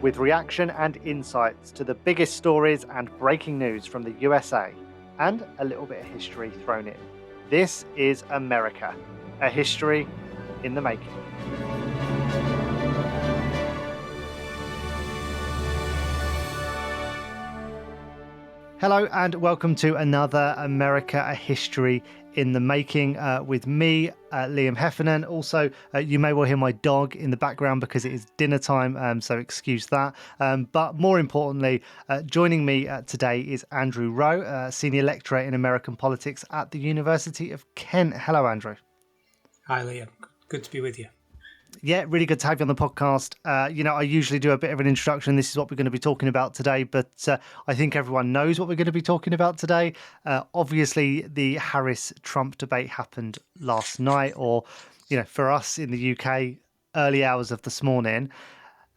with reaction and insights to the biggest stories and breaking news from the USA, and a little bit of history thrown in. This is America, a history in the making. Hello and welcome to another America, a history in the making with me, Liam Heffernan. Also, you may well hear my dog in the background because it is dinner time, so excuse that. But more importantly, joining me today is Andrew Wroe, Senior Lecturer in American Politics at the University of Kent. Hello, Andrew. Hi, Liam. Good to be with you. Yeah, really good to have you on the podcast. I usually do a bit of an introduction. This is what we're going to be talking about today, but I think everyone knows what we're going to be talking about today. Obviously, the Harris-Trump debate happened last night, or, for us in the UK, early hours of this morning.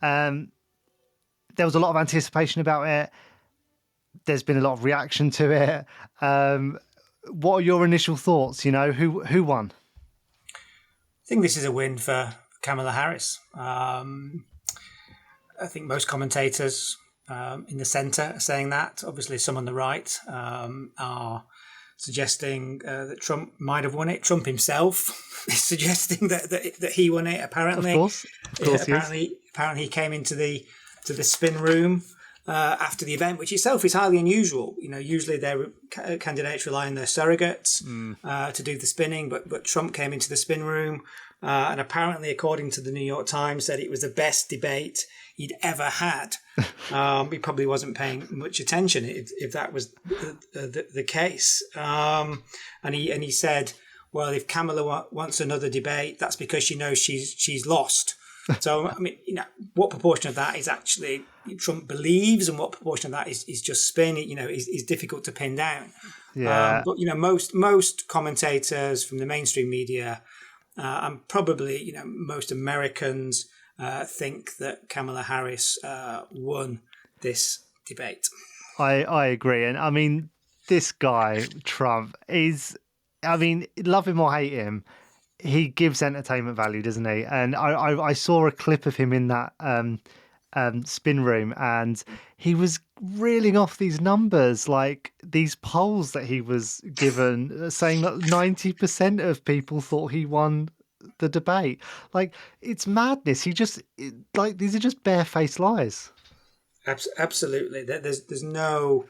There was a lot of anticipation about it. There's been a lot of reaction to it. What are your initial thoughts? Who won? I think this is a win for Kamala Harris. I think most commentators in the centre are saying that. Obviously, some on the right are suggesting that Trump might have won it. Trump himself is suggesting that he won it. Apparently, of course, apparently he came into the spin room after the event, which itself is highly unusual. Usually their candidates rely on their surrogates to do the spinning, but Trump came into the spin room. And apparently, according to the New York Times, said it was the best debate he'd ever had. He probably wasn't paying much attention if that was the case. And he said, well, if Kamala wants another debate, that's because she knows she's lost. So, what proportion of that is actually Trump believes and what proportion of that is just spin, is difficult to pin down. Yeah. But, most commentators from the mainstream media and probably, most Americans think that Kamala Harris won this debate. I agree. And this guy, Trump, love him or hate him, he gives entertainment value, doesn't he? And I saw a clip of him in that spin room, and he was reeling off these numbers, like these polls that he was given, saying that 90% of people thought he won the debate. Like, it's madness. These are just barefaced lies. Absolutely. There's no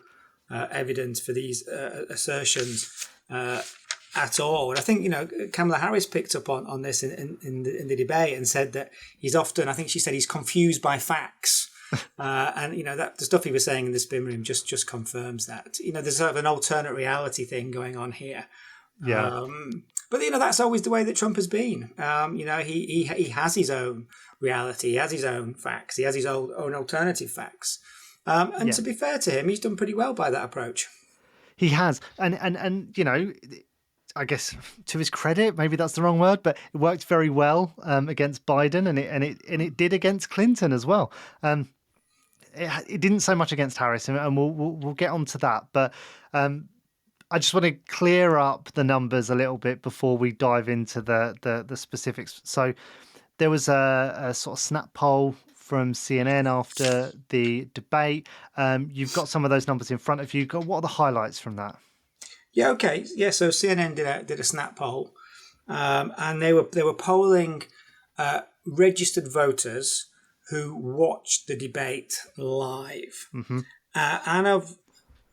evidence for these assertions at all. And I think, Kamala Harris picked up on this in the debate and said that he's often, I think she said he's confused by facts. And, that the stuff he was saying in the spin room just confirms that. There's sort of an alternate reality thing going on here. Yeah. But, that's always the way that Trump has been. He has his own reality. He has his own facts. He has his own alternative facts. To be fair to him, he's done pretty well by that approach. He has. And I guess to his credit, maybe that's the wrong word, but it worked very well against Biden, and it did against Clinton as well. It didn't so much against Harris, and we'll get onto that. But I just want to clear up the numbers a little bit before we dive into the specifics. So there was a sort of snap poll from CNN after the debate. You've got some of those numbers in front of you. What are the highlights from that? Yeah, okay. Yeah, so CNN did a snap poll, and they were polling registered voters who watched the debate live. Mm-hmm. And of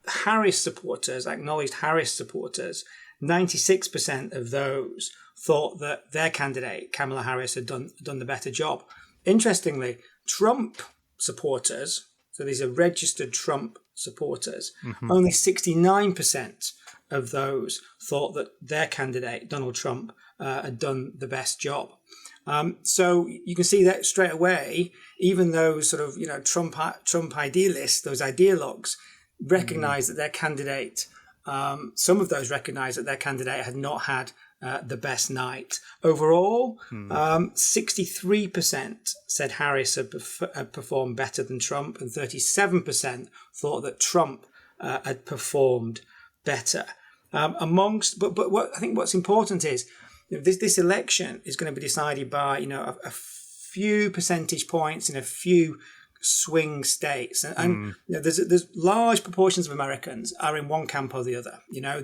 Harris supporters, acknowledged Harris supporters, 96% of those thought that their candidate, Kamala Harris, had done the better job. Interestingly, Trump supporters, so these are registered Trump supporters, only 69% of those thought that their candidate, Donald Trump, had done the best job. So you can see that straight away, even those sort of, Trump idealists, those ideologues, recognize that their candidate, some of those recognize that their candidate had not had the best night. Overall, 63% said Harris had performed better than Trump, and 37% thought that Trump had performed better. But what I think what's important is this election is going to be decided by a few percentage points in a few swing states, and there's large proportions of Americans are in one camp or the other.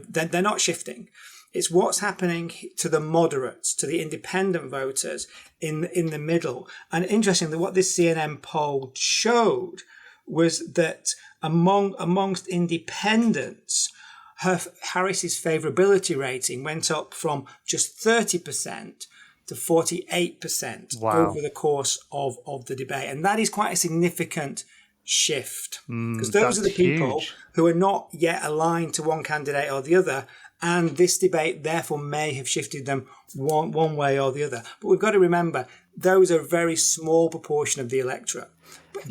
They're not shifting. It's what's happening to the moderates, to the independent voters in the middle. And interestingly, what this CNN poll showed was that amongst independents, Harris's favourability rating went up from just 30% to 48% over the course of the debate. And that is quite a significant shift, because those are the people who are not yet aligned to one candidate or the other. And this debate, therefore, may have shifted them one way or the other. But we've got to remember, those are a very small proportion of the electorate.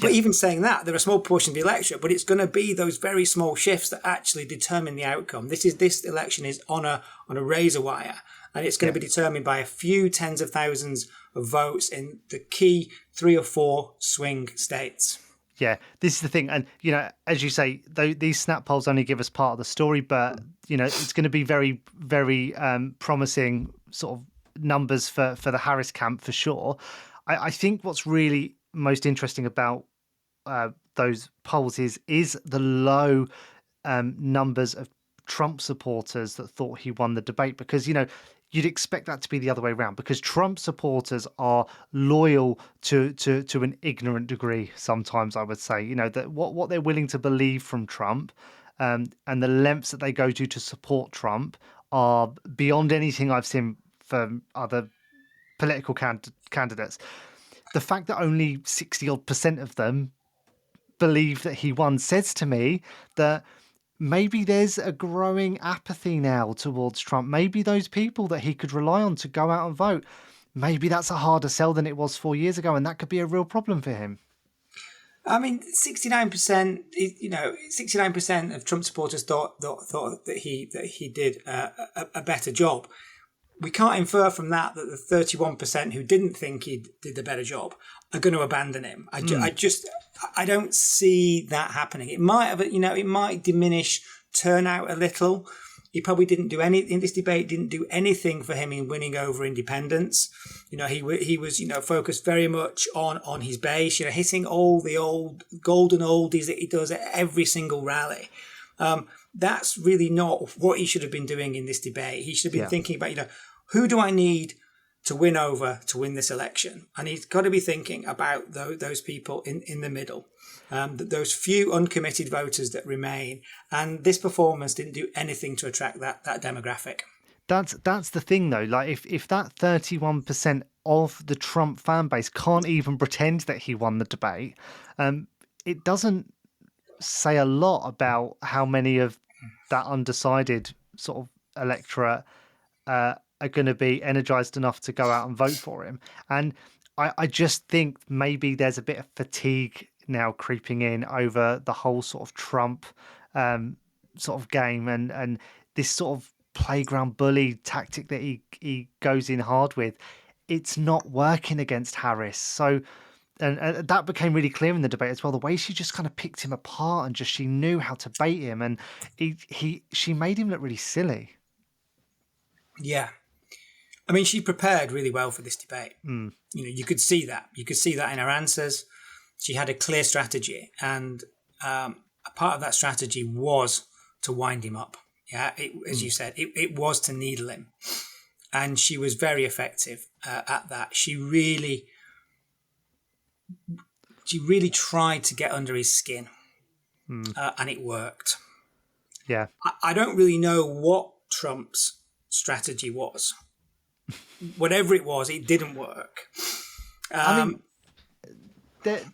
But even saying that, they're a small portion of the electorate, but it's going to be those very small shifts that actually determine the outcome. This election is on a razor wire, and it's going to be determined by a few tens of thousands of votes in the key 3 or 4 swing states. Yeah, this is the thing. And, as you say, these snap polls only give us part of the story, but, it's going to be very, very promising sort of numbers for the Harris camp for sure. I think what's really most interesting about those polls is the low numbers of Trump supporters that thought he won the debate, because, you'd expect that to be the other way around, because Trump supporters are loyal to an ignorant degree. Sometimes I would say, that what they're willing to believe from Trump, and the lengths that they go to support Trump are beyond anything I've seen from other political candidates. The fact that only 60% of them believe that he won says to me that maybe there's a growing apathy now towards Trump. Maybe those people that he could rely on to go out and vote, maybe that's a harder sell than it was 4 years ago, and that could be a real problem for him. I mean, 69%. 69% of Trump supporters thought that he did a better job. We can't infer from that the 31% who didn't think he did the better job are going to abandon him. I don't see that happening. It might have, it might diminish turnout a little. He probably didn't do in this debate, didn't do anything for him in winning over independents. He was, focused very much on his base, hitting all the old golden oldies that he does at every single rally. That's really not what he should have been doing in this debate. He should have been thinking about, who do I need to win over to win this election? And he's got to be thinking about those people in the middle, those few uncommitted voters that remain. And this performance didn't do anything to attract that demographic. That's the thing, though. Like, if that 31% of the Trump fan base can't even pretend that he won the debate, it doesn't say a lot about how many of that undecided sort of electorate are going to be energized enough to go out and vote for him. And I just think maybe there's a bit of fatigue now creeping in over the whole sort of Trump sort of game and this sort of playground bully tactic that he goes in hard with. It's not working against Harris. So and that became really clear in the debate as well. The way she just kind of picked him apart and she knew how to bait him, and she made him look really silly. Yeah, I mean, she prepared really well for this debate. You could see that. You could see that in her answers. She had a clear strategy, and a part of that strategy was to wind him up. Yeah, as you said, it was to needle him, and she was very effective at that. She really tried to get under his skin, and it worked. Yeah, I don't really know what Trump's strategy was. Whatever it was, it didn't work. I mean,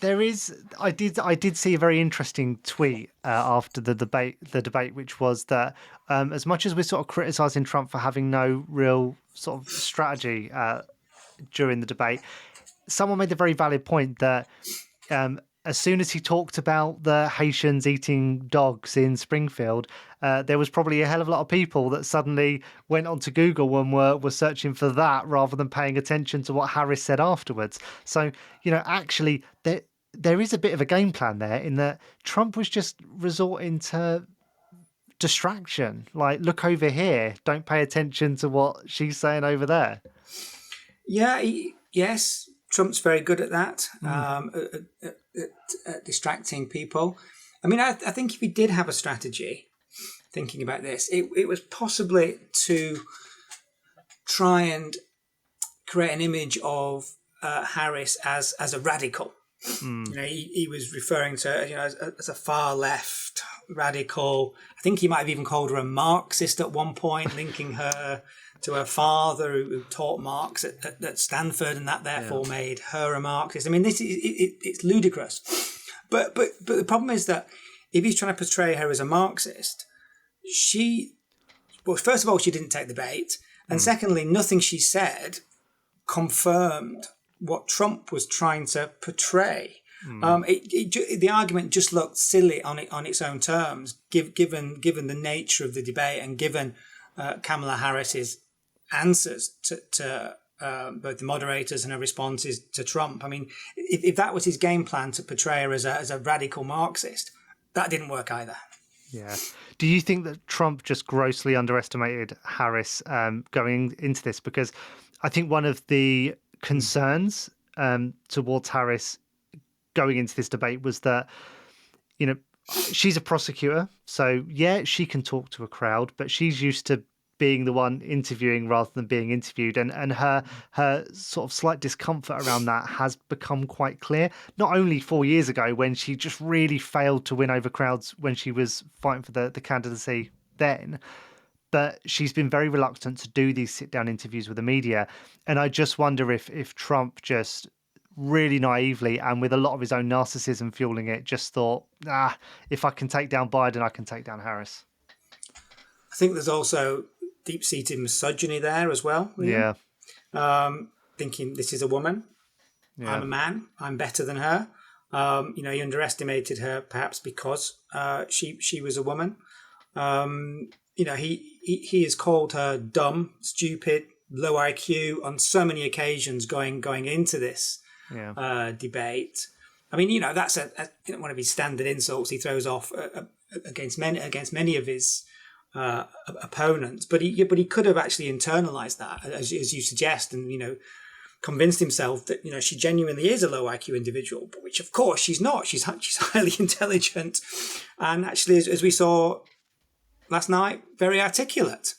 there is. I did see a very interesting tweet after the debate, which was that as much as we're sort of criticizing Trump for having no real sort of strategy during the debate, someone made the very valid point that as soon as he talked about the Haitians eating dogs in Springfield, there was probably a hell of a lot of people that suddenly went onto Google and were searching for that rather than paying attention to what Harris said afterwards. So, actually, there is a bit of a game plan there in that Trump was just resorting to distraction. Like, look over here, don't pay attention to what she's saying over there. Yeah, yes. Trump's very good at that, at distracting people. I mean, I think if he did have a strategy, thinking about this, it was possibly to try and create an image of Harris as a radical. He was referring to as a far left radical. I think he might have even called her a Marxist at one point, linking her to her father who taught Marx at Stanford, and that therefore made her a Marxist. I mean, it's ludicrous. But the problem is that if he's trying to portray her as a Marxist, first of all, she didn't take the bait, and secondly, nothing she said confirmed what Trump was trying to portray. The argument just looked silly on its own terms, given the nature of the debate and given Kamala Harris's answers to both the moderators and her responses to Trump. I mean, if that was his game plan, to portray her as a radical Marxist, that didn't work either. Yeah. Do you think that Trump just grossly underestimated Harris going into this? Because I think one of the concerns towards Harris going into this debate was that, she's a prosecutor. So, yeah, she can talk to a crowd, but she's used to being the one interviewing rather than being interviewed. And her sort of slight discomfort around that has become quite clear. Not only 4 years ago when she just really failed to win over crowds when she was fighting for the candidacy then, but she's been very reluctant to do these sit-down interviews with the media. And I just wonder if Trump just really naively and with a lot of his own narcissism fueling it, just thought, if I can take down Biden, I can take down Harris. I think there's also deep-seated misogyny there as well. Yeah. Thinking this is a woman. Yeah. I'm a man. I'm better than her. He underestimated her perhaps because she was a woman. He has called her dumb, stupid, low IQ on so many occasions going into this debate. I mean, that's one of his standard insults he throws off against many of his opponents. But he could have actually internalized that, as you suggest, and convinced himself that she genuinely is a low IQ individual, but which of course she's not. She's highly intelligent, and actually, as we saw last night, very articulate.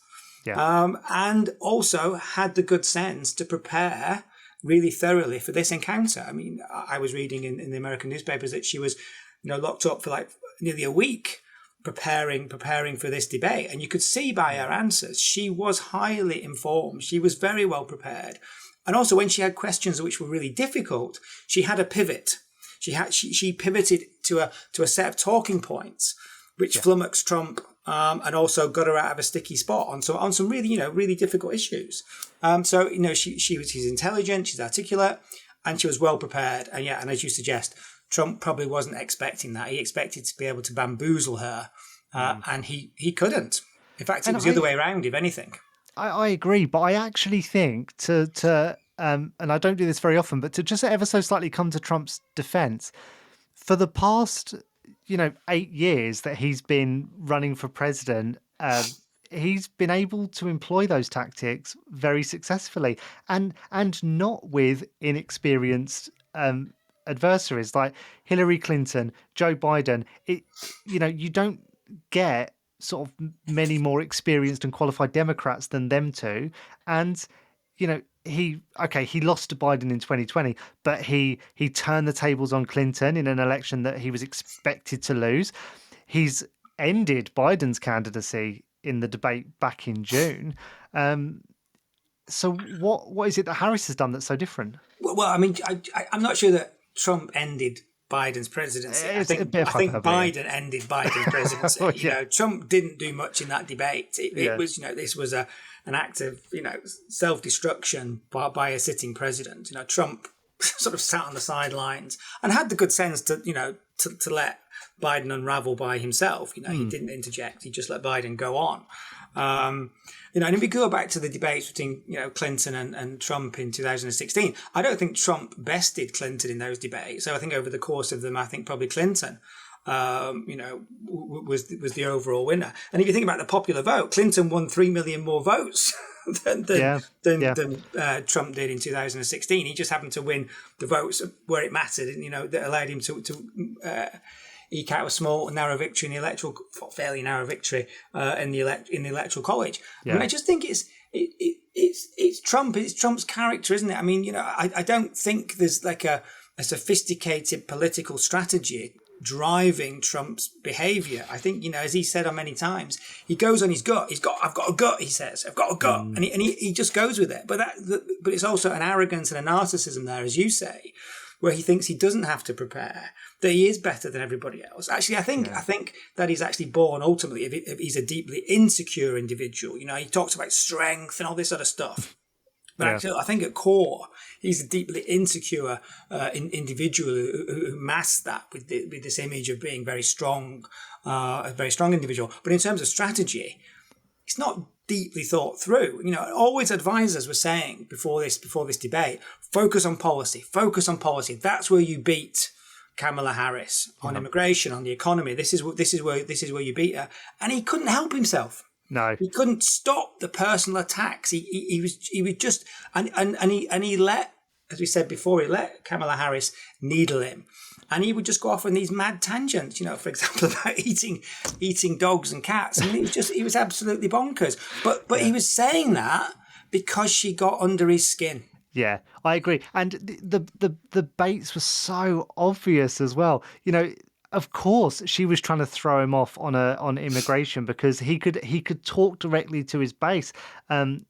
Yeah. And also had the good sense to prepare really thoroughly for this encounter. I mean, I was reading in the American newspapers that she was, locked up for like nearly a week preparing for this debate. And you could see by her answers, she was highly informed. She was very well prepared. And also when she had questions which were really difficult, she had a pivot. She pivoted to a set of talking points, which flummoxed Trump, and also got her out of a sticky spot on some really, really difficult issues. She's intelligent, she's articulate, and she was well prepared. And and as you suggest, Trump probably wasn't expecting that. He expected to be able to bamboozle her, and he couldn't. In fact, it was the other way around, if anything. I agree, but I actually think to and I don't do this very often, but to just ever so slightly come to Trump's defense, for the past 8 years that he's been running for president, he's been able to employ those tactics very successfully, and not with inexperienced adversaries like Hillary Clinton, Joe Biden. You don't get sort of many more experienced and qualified Democrats than them two, and he lost to Biden in 2020, but he turned the tables on Clinton in an election that he was expected to lose. He's ended Biden's candidacy in the debate back in June. So what is it that Harris has done that's so different? Well, I mean, I'm not sure that Trump ended Biden's presidency. I think Biden ended Biden's presidency. Trump didn't do much in that debate. It was, this was an act of, self-destruction by a sitting president. Trump sort of sat on the sidelines and had the good sense to let Biden unravel by himself. He didn't interject. He just let Biden go on. And if we go back to the debates between, Clinton and Trump in 2016, I don't think Trump bested Clinton in those debates. So I think over the course of them, I think probably Clinton, was the overall winner. And if you think about the popular vote, Clinton won 3 million more votes than Yeah. Yeah. Trump did in 2016. He just happened to win the votes where it mattered, and that allowed him to eke out a small, narrow victory in the fairly narrow victory in the electoral college. I mean, Yeah. I just think it's Trump. It's Trump's character, isn't it? I mean, I don't think there's like a sophisticated political strategy driving Trump's behavior. I think, as he said on many times, he goes on his gut. I've got a gut, he says. I've got a gut. And he just goes with it. But it's also an arrogance and a narcissism there, as you say, where he thinks he doesn't have to prepare, that he is better than everybody else. Actually, I think that he's actually born ultimately, if he's a deeply insecure individual. He talks about strength and all this sort of stuff. But actually, I think at core, he's a deeply insecure individual who masks that with this image of being very strong, a very strong individual. But in terms of strategy, it's not deeply thought through. Always advisors were saying before this debate, focus on policy, focus on policy. That's where you beat Kamala Harris on immigration, on the economy. This is where you beat her, and he couldn't help himself. No, he couldn't stop the personal attacks. He was just and he let, as we said before, he let Kamala Harris needle him, and he would just go off on these mad tangents. For example, about eating dogs and cats. I mean, he was absolutely bonkers. But he was saying that because she got under his skin. Yeah, I agree. And the baits were so obvious as well. Of course, she was trying to throw him off on immigration because he could talk directly to his base, and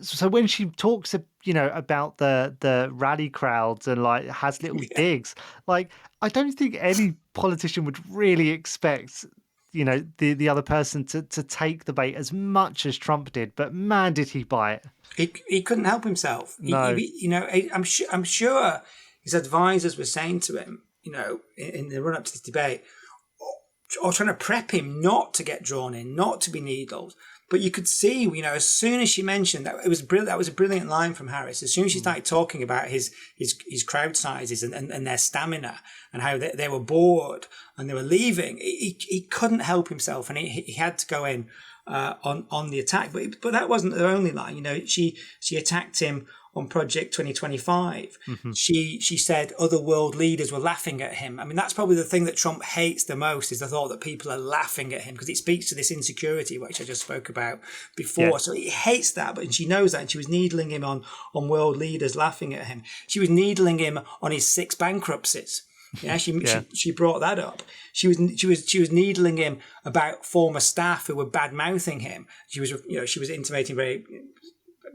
so when she talks, about the rally crowds and like has little digs, like I don't think any politician would really expect the other person to take the bait as much as Trump did, but man, did he buy it. He couldn't help himself. No. I'm sure his advisors were saying to him, in the run up to this debate, or trying to prep him not to get drawn in, not to be needled. But you could see, as soon as she mentioned that, that was a brilliant line from Harris. As soon as she started talking about his crowd sizes and their stamina and how they were bored and they were leaving, he couldn't help himself, and he had to go in on the attack. But that wasn't the only line. She attacked him on Project 2025. Mm-hmm. She said other world leaders were laughing at him. I mean, that's probably the thing that Trump hates the most, is the thought that people are laughing at him, because it speaks to this insecurity, which I just spoke about before. Yeah. So he hates that, but she knows that, and she was needling him on world leaders laughing at him. She was needling him on his 6 bankruptcies. Yeah, she brought that up. She was needling him about former staff who were bad mouthing him. She was intimating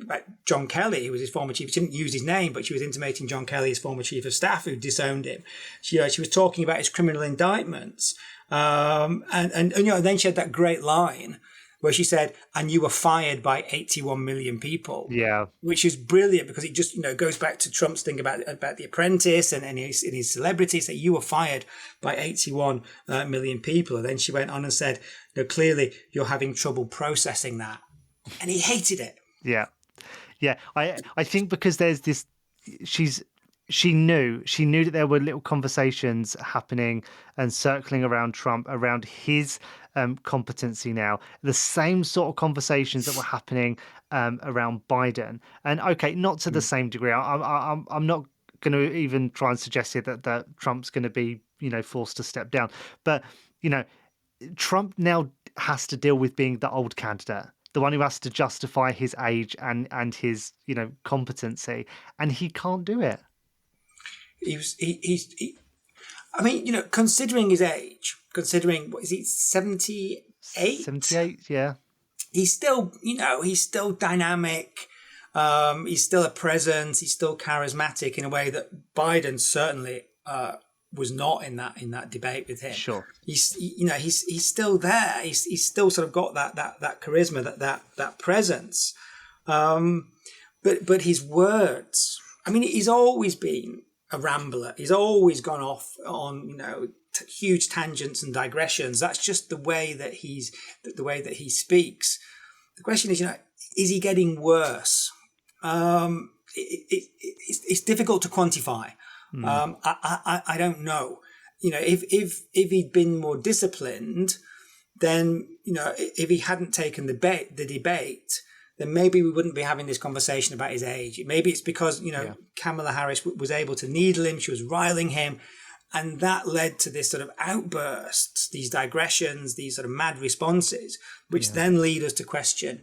about John Kelly, who was his former chief. She didn't use his name, but she was intimating John Kelly, his former chief of staff, who disowned him. She was talking about his criminal indictments, and then she had that great line where she said, "And you were fired by 81 million people." Yeah, which is brilliant, because it just goes back to Trump's thing about The Apprentice and his celebrity. So you were fired by 81 million people, and then she went on and said, clearly you're having trouble processing that, and he hated it. Yeah. Yeah, I think because there's this, she knew that there were little conversations happening and circling around Trump, around his competency now, the same sort of conversations that were happening around Biden. And okay, not to the same degree. I'm not going to even try and suggest here that Trump's going to be forced to step down, but Trump now has to deal with being the old candidate, the one who has to justify his age and his, competency, and he can't do it. I mean, considering his age, what is he, 78? 78, yeah. He's still, he's still dynamic. He's still a presence. He's still charismatic in a way that Biden certainly was not in that debate with him. Sure. He's still there. He's still sort of got that charisma, that presence. But his words, I mean, he's always been a rambler. He's always gone off on, huge tangents and digressions. That's just the way that he speaks. The question is he getting worse? It's difficult to quantify. I don't know. If he'd been more disciplined, then, if he hadn't taken the debate, then maybe we wouldn't be having this conversation about his age. Maybe it's because, Kamala Harris was able to needle him. She was riling him. And that led to this sort of outbursts, these digressions, these sort of mad responses, which then lead us to question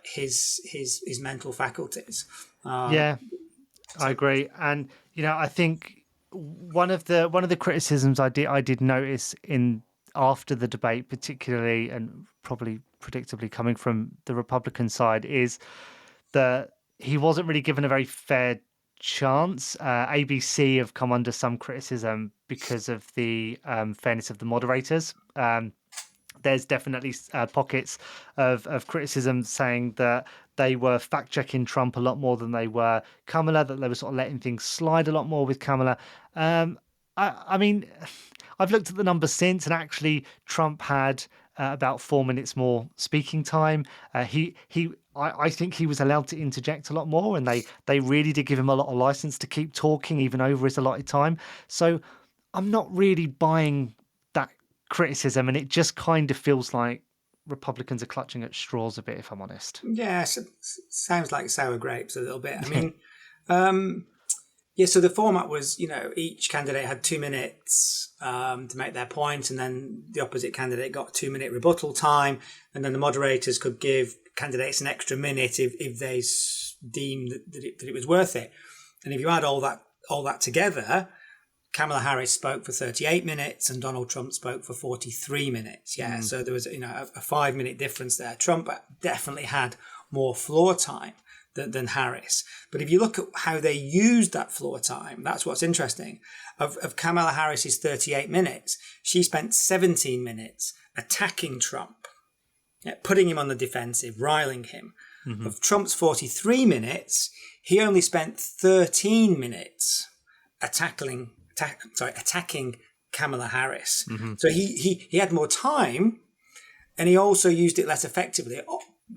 his mental faculties. I agree. And, I think one of the criticisms I did notice after the debate, particularly and probably predictably coming from the Republican side, is that he wasn't really given a very fair chance. ABC have come under some criticism because of the fairness of the moderators. There's definitely pockets of criticism saying that they were fact-checking Trump a lot more than they were Kamala, that they were sort of letting things slide a lot more with Kamala. I mean, I've looked at the numbers since, and actually Trump had about 4 minutes more speaking time. I think he was allowed to interject a lot more, and they really did give him a lot of license to keep talking even over his allotted time. So I'm not really buying that criticism, and it just kind of feels like Republicans are clutching at straws a bit, if I'm honest. Yeah, sounds like sour grapes a little bit. I mean, so the format was, each candidate had 2 minutes to make their point, and then the opposite candidate got 2-minute rebuttal time, and then the moderators could give candidates an extra minute if they deemed that it was worth it. And if you add all that together, Kamala Harris spoke for 38 minutes and Donald Trump spoke for 43 minutes. Yeah, so there was a 5-minute difference there. Trump definitely had more floor time than Harris. But if you look at how they used that floor time, that's what's interesting. Of Kamala Harris's 38 minutes, she spent 17 minutes attacking Trump, putting him on the defensive, riling him. Mm-hmm. Of Trump's 43 minutes, he only spent 13 minutes attacking Kamala Harris. Mm-hmm. So he had more time, and he also used it less effectively,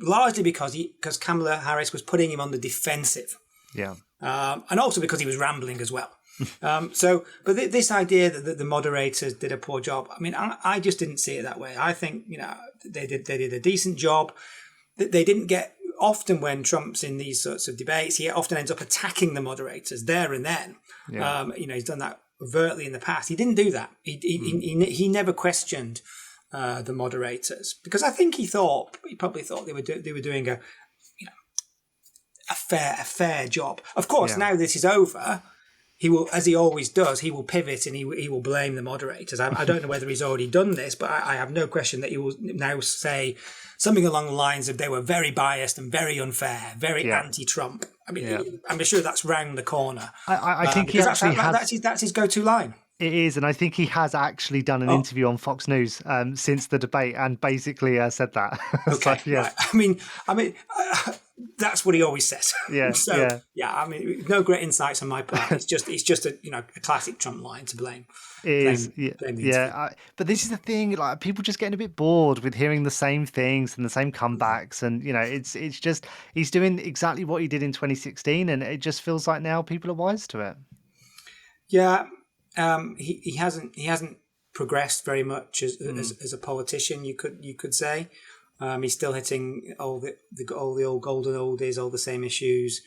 largely because Kamala Harris was putting him on the defensive. Yeah. And also because he was rambling as well. But this idea that the moderators did a poor job, I mean, I just didn't see it that way. I think, they did a decent job. They didn't get, often when Trump's in these sorts of debates, he often ends up attacking the moderators there and then. Yeah. He's done that overtly in the past. He didn't do that. He never questioned the moderators, because I think he probably thought they were doing a fair job. Of course, now this is over, he will, as he always does, he will pivot and he will blame the moderators. I don't know whether he's already done this, but I have no question that he will now say something along the lines of they were very biased and very unfair, very anti-Trump. I mean, I'm sure that's round the corner. I think he actually that's his go-to line. It is, and I think he has actually done an interview on Fox News since the debate, and basically said that. Okay, right. I mean, that's what he always says. Yeah. I mean, no great insights on my part. It's just a classic Trump line to blame. It is, but this is the thing. Like, people just getting a bit bored with hearing the same things and the same comebacks, and it's just he's doing exactly what he did in 2016, and it just feels like now people are wise to it. Yeah. He hasn't progressed very much as a politician. You could say he's still hitting all the old golden oldies, all the same issues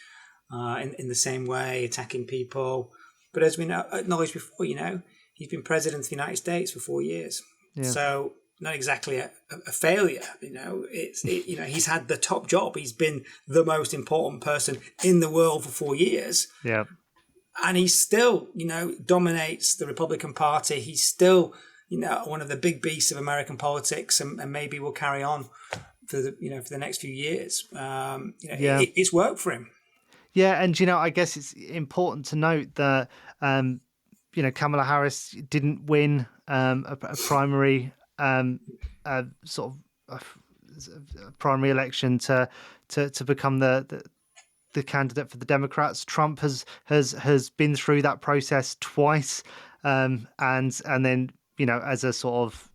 in the same way, attacking people. But as we acknowledged before, he's been president of the United States for 4 years, so not exactly a failure. He's had the top job. He's been the most important person in the world for 4 years. Yeah. And he still, dominates the Republican Party. He's still, one of the big beasts of American politics, and maybe will carry on for the next few years. It's worked for him. Yeah, and I guess it's important to note that Kamala Harris didn't win a primary sort of a primary election to become the candidate for the Democrats. Trump has been through that process twice, and then as a sort of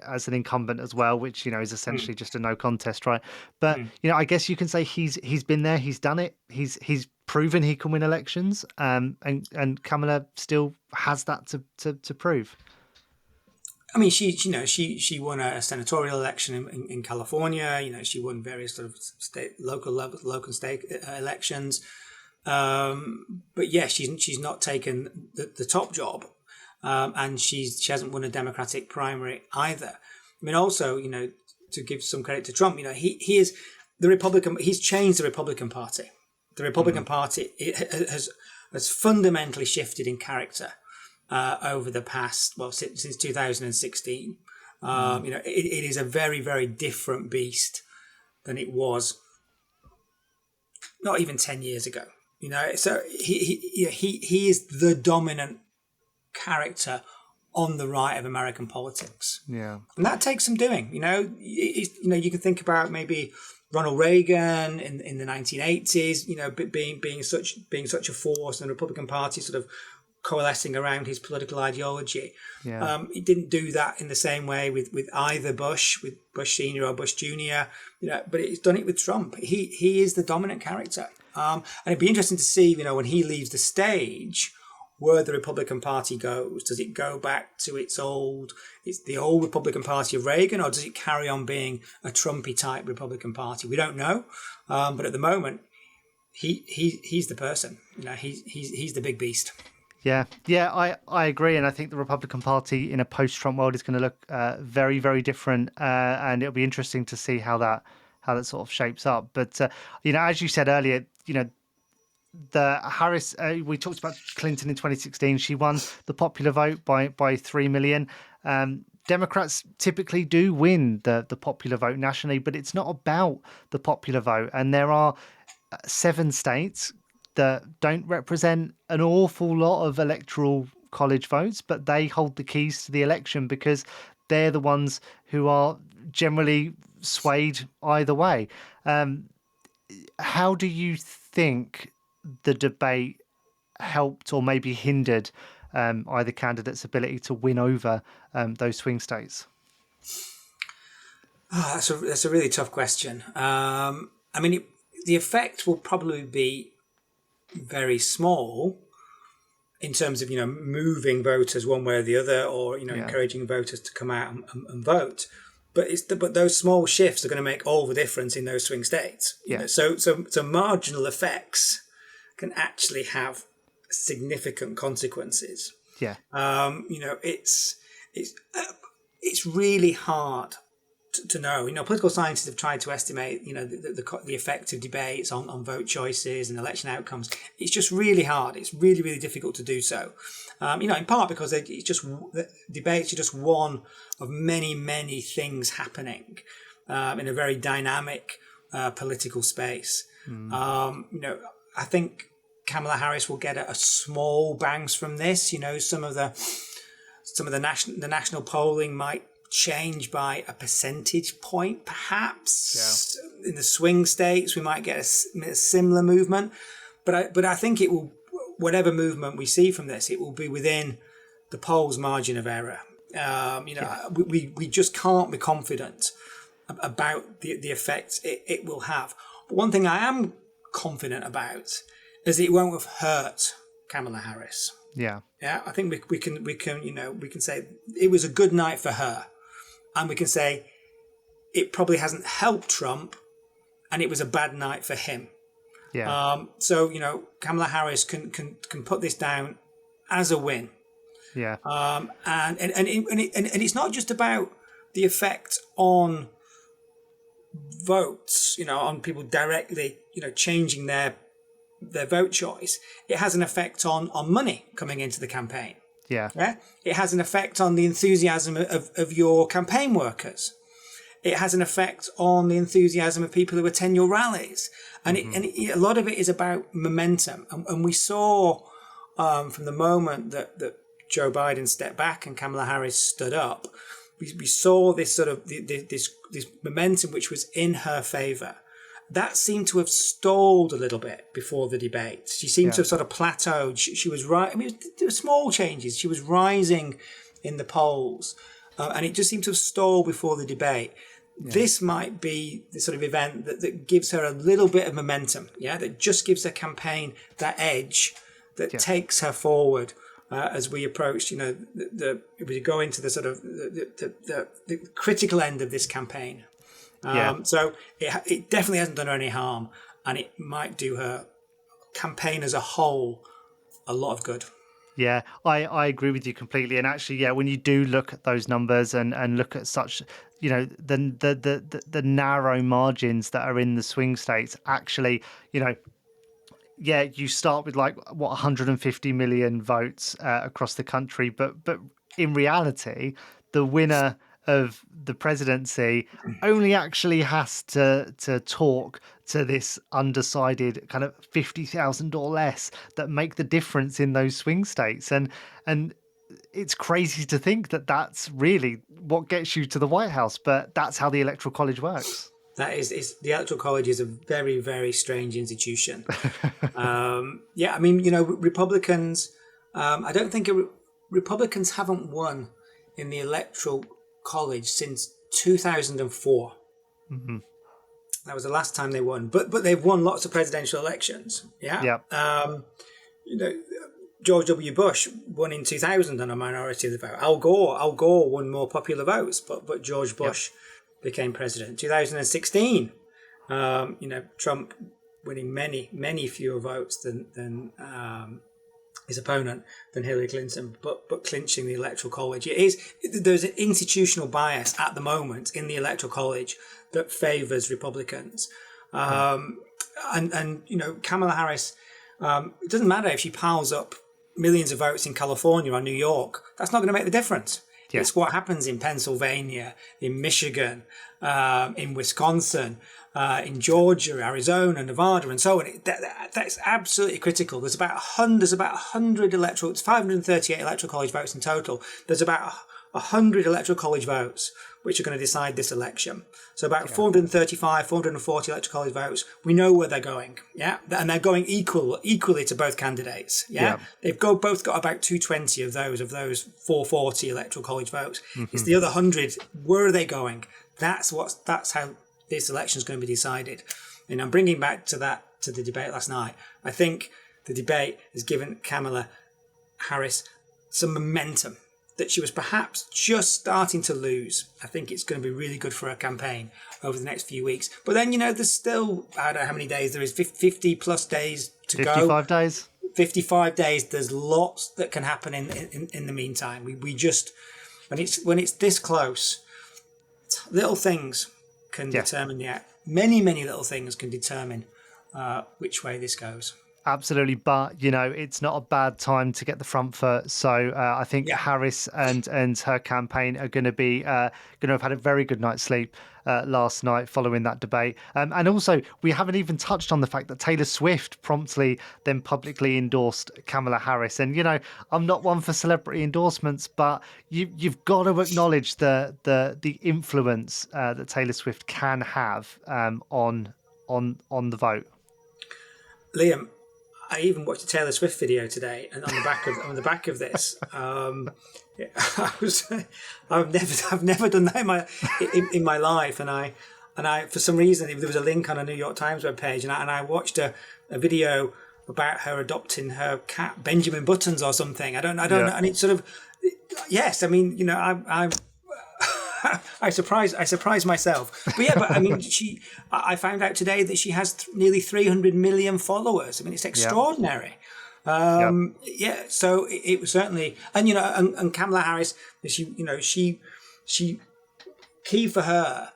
as an incumbent as well, which is essentially just a no contest, right? But I guess you can say he's been there, he's done it, he's proven he can win elections, and Kamala still has that to prove. I mean, she won a senatorial election in California. She won various sort of local and state elections. But yeah, she's not taken the top job, and she hasn't won a Democratic primary either. I mean, also, to give some credit to Trump, he is the Republican. He's changed the Republican Party. The Republican Party has fundamentally shifted in character over the past, since 2016. It is a very, very different beast than it was not even 10 years ago. So he is the dominant character on the right of American politics. Yeah, and that takes some doing. You can think about maybe Ronald Reagan in the 1980s. Being such a force, and the Republican Party sort of coalescing around his political ideology. Yeah. He didn't do that in the same way with either Bush, with Bush Senior or Bush Junior. But he's done it with Trump. He is the dominant character. And it'd be interesting to see, when he leaves the stage, where the Republican Party goes. Does it go back to it's the old Republican Party of Reagan, or does it carry on being a Trumpy type Republican Party? We don't know. But at the moment, he's the person. He's the big beast. Yeah, I agree, and I think the Republican Party in a post-Trump world is going to look very, very different, and it'll be interesting to see how that sort of shapes up. But as you said earlier, the Harris, we talked about Clinton in 2016. She won the popular vote by 3 million. Democrats typically do win the popular vote nationally, but it's not about the popular vote, and there are 7 states that don't represent an awful lot of electoral college votes, but they hold the keys to the election because they're the ones who are generally swayed either way. How do you think the debate helped or maybe hindered either candidate's ability to win over those swing states? That's a really tough question. The effect will probably be very small in terms of moving voters one way or the other, or encouraging voters to come out and vote. But those small shifts are going to make all the difference in those swing states. So marginal effects can actually have significant consequences. Yeah. It's really hard to know. Political scientists have tried to estimate, the effect of debates on vote choices and election outcomes. It's just really hard. It's really, really difficult to do so. In part because debates are just one of many, many things happening in a very dynamic political space. I think Kamala Harris will get a small bangs from this. Some of the national polling might change by a percentage point, perhaps. Yeah. In the swing states, we might get a similar movement, but I think it will. Whatever movement we see from this, it will be within the polls' margin of error. We just can't be confident about the effect it will have. But one thing I am confident about is it won't have hurt Kamala Harris. Yeah. I think we can say it was a good night for her, and we can say it probably hasn't helped Trump, and it was a bad night for him. Yeah. So Kamala Harris can put this down as a win. Yeah. And it's not just about the effect on votes, on people directly, changing their vote choice. It has an effect on money coming into the campaign. Yeah. It has an effect on the enthusiasm of your campaign workers. It has an effect on the enthusiasm of people who attend your rallies. And a lot of it is about momentum. And we saw from the moment that Joe Biden stepped back and Kamala Harris stood up, we saw this sort of this momentum which was in her favor. That seemed to have stalled a little bit before the debate. She seemed to have sort of plateaued. She was right. There were small changes. She was rising in the polls, and it just seemed to have stalled before the debate. Yeah. This might be the sort of event that gives her a little bit of momentum. That just gives her campaign that edge that takes her forward as we approached, we go into the sort of the critical end of this campaign. So it definitely hasn't done her any harm, and it might do her campaign as a whole a lot of good. Yeah, I agree with you completely. And actually, yeah, when you do look at those numbers and look at such, the narrow margins that are in the swing states, actually, yeah, you start with like what 150 million votes across the country, but in reality, the winner of the presidency only actually has to talk to this undecided kind of 50,000 or less that make the difference in those swing states, and it's crazy to think that that's really what gets you to the White House, but that's how the Electoral College works. That is the Electoral College is a very, very strange institution. I mean, Republicans. I don't think Republicans haven't won in the Electoral College since 2004. Mm-hmm. That was the last time they won, but they've won lots of presidential elections. Yeah. Yeah. George W. Bush won in 2000 on a minority of the vote. Al Gore won more popular votes, but George Bush became president. 2016, Trump winning many fewer votes than his opponent, than Hillary Clinton, but clinching the Electoral College. There's an institutional bias at the moment in the Electoral College that favours Republicans, and Kamala Harris. It doesn't matter if she piles up millions of votes in California or New York. That's not going to make the difference. Yeah. It's what happens in Pennsylvania, in Michigan, in Wisconsin, in Georgia, Arizona, Nevada, and so on. That's absolutely critical. There's about 100 electoral. It's 538 electoral college votes in total. There's about 100 electoral college votes which are going to decide this election. So about 435, 440 electoral college votes. We know where they're going. Yeah, and they're going equally to both candidates. Yeah, they've both got about 220 of those 440 electoral college votes. Mm-hmm. It's the other 100. Where are they going? That's how this election is going to be decided. And I'm bringing back to the debate last night. I think the debate has given Kamala Harris some momentum that she was perhaps just starting to lose. I think it's going to be really good for her campaign over the next few weeks. But then, there's still, I don't know how many days there is, 50 plus days to 55 go. 55 days. 55 days. There's lots that can happen in the meantime. We just, when it's this close, little things can determine many little things can determine which way this goes. Absolutely, but it's not a bad time to get the front foot. So I think Harris and her campaign are going to have had a very good night's sleep last night following that debate. And also, we haven't even touched on the fact that Taylor Swift promptly then publicly endorsed Kamala Harris. And I'm not one for celebrity endorsements, but you've got to acknowledge the influence that Taylor Swift can have on the vote. Liam, I even watched a Taylor Swift video today, and on the back of this, I've never done that in my life, and I for some reason there was a link on a New York Times webpage, and I watched a video about her adopting her cat Benjamin Buttons or something. I don't know, and it's sort of yes, I mean I surprised myself. But I mean, I found out today that she has nearly 300 million followers. I mean, it's extraordinary. So it was certainly, and Kamala Harris, she key for her.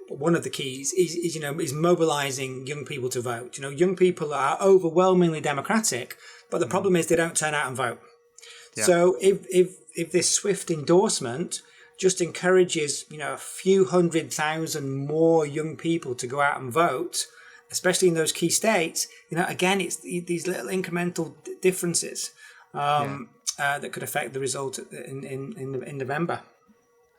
One of the keys is mobilizing young people to vote. Young people are overwhelmingly democratic, but the problem is they don't turn out and vote. Yeah. So if this Swift endorsement just encourages, a few 100,000 more young people to go out and vote, especially in those key states, again, it's these little incremental differences that could affect the result in November.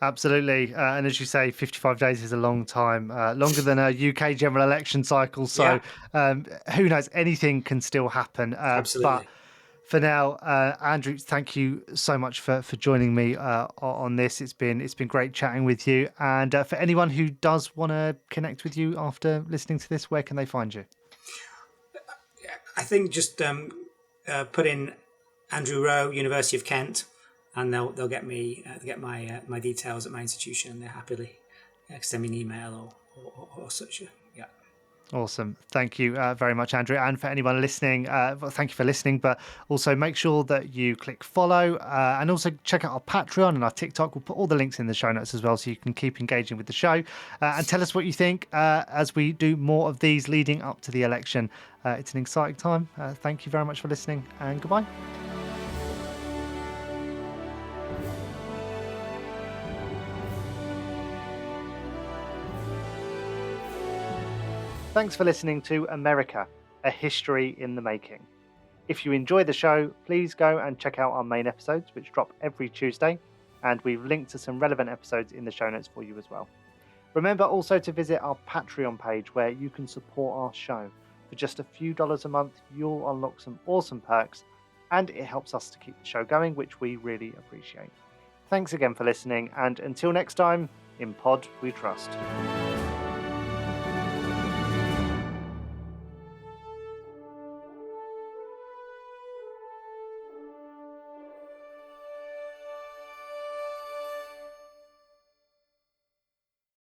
Absolutely. And as you say, 55 days is a long time, longer than a UK general election cycle. So who knows, anything can still happen. Absolutely. But for now, Andrew, thank you so much for joining me on this. It's been great chatting with you. And for anyone who does want to connect with you after listening to this, where can they find you? I think just put in Andrew Wroe, University of Kent, and they'll get me get my details at my institution, and they're happily send me an email or such. Yeah. Awesome. Thank you very much, Andrew. And for anyone listening, well, thank you for listening. But also make sure that you click follow and also check out our Patreon and our TikTok. We'll put all the links in the show notes as well so you can keep engaging with the show. And tell us what you think as we do more of these leading up to the election. It's an exciting time. Thank you very much for listening and goodbye. Thanks for listening to America, A History in the Making. If you enjoy the show, please go and check out our main episodes, which drop every Tuesday, and we've linked to some relevant episodes in the show notes for you as well. Remember also to visit our Patreon page where you can support our show. For just a few dollars a month, you'll unlock some awesome perks, and it helps us to keep the show going, which we really appreciate. Thanks again for listening, and until next time, in Pod We Trust.